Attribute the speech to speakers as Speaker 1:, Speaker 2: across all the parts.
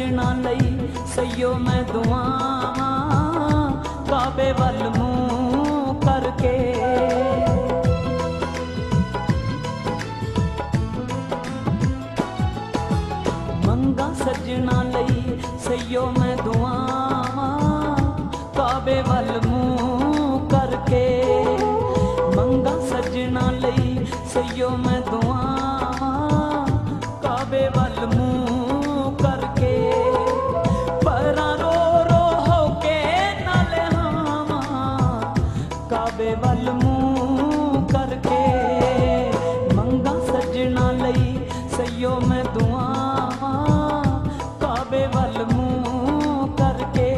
Speaker 1: सजना लई सईयो मैं दुआवां काबे वल मूंह करके। मंगा सजना लई सईयो मैं दुआवां काबे वल मूंह करके। मंगा सजना लई सईयो मैं दुआवां काबे वल मूंह करके। परां रो रो होके नाल हावां काबे वल मूंह करके। मंगा सजना लई सईयो मैं दुआवां काबे वल मूंह करके।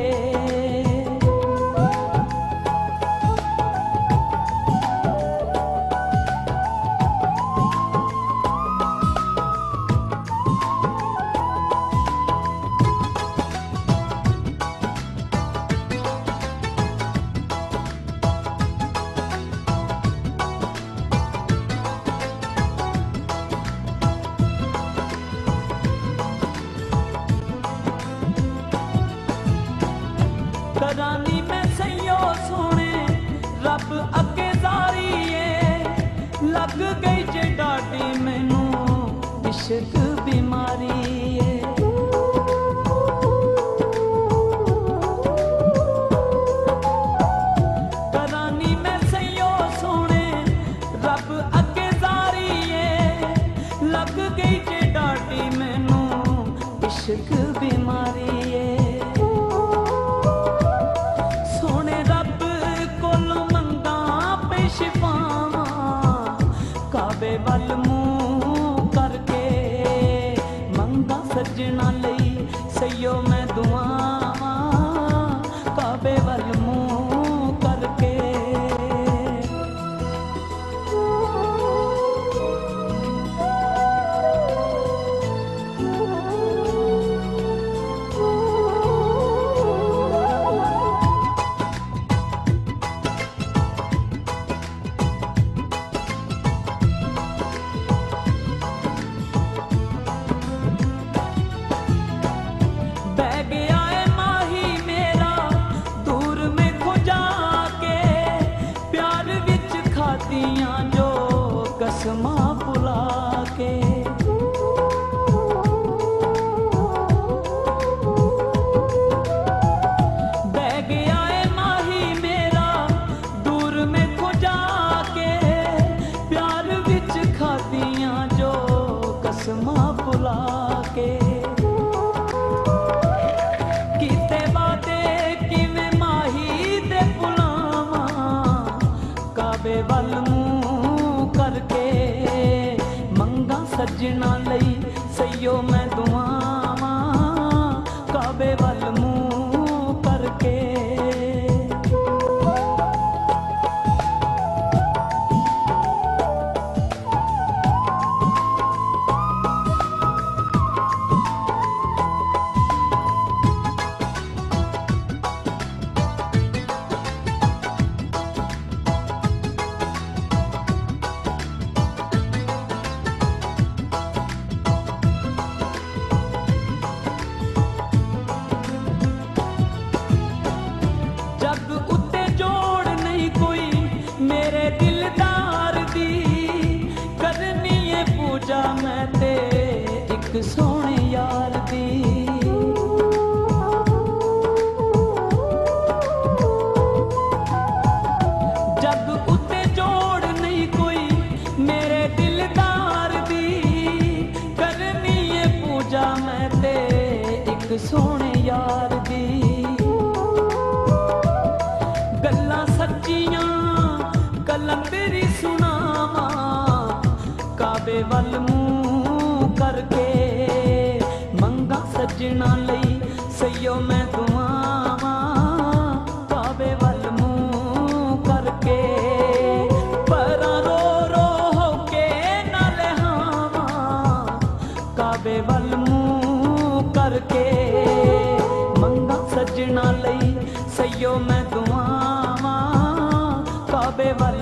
Speaker 1: करानी मैं सईयो सोने रब अगे जारीए। लग गई जे डाटी मैनू इश्क बीमारी है। करानी मैं सईयो सोने रब अगे जारीए। लग गई जे डाटी मैनू इश्क बीमारी है। काबे वल मूंह करके। मंगा सजना लई सईयो मैं दुआवां काबे वल मूंह करके। बह गया है माही मेरा दूर में खो जाके। प्यार विच खादियां जो कसमां भुला के। बह गया है माही मेरा दूर में खो जाके। प्यार विच खादियां जो कसमां भुला के। काबे वल मूंह करके। मंगा सजना लई सईयो मैं दुआवां काबे वल मूंह करके। जग उत्ते जोड़ नहीं कोई मेरे दिलदार दी। करनी है पूजा मैं ते एक सोने यार दी। जग उत्ते जोड़ नहीं कोई मेरे दिलदार दी। करनी है पूजा मैं ते एक सोने यार दी। गल्लां सच्चियां कलंदरी सुनावां काबे वल मूंह करके। मंगा सजना लई सईयो मैं दुआवां काबे वल मूंह करके। परां रो रो होके नाल हावां काबे वल मूंह करके। मंगा सजना लई सईयो मैं दुआवां काबे वल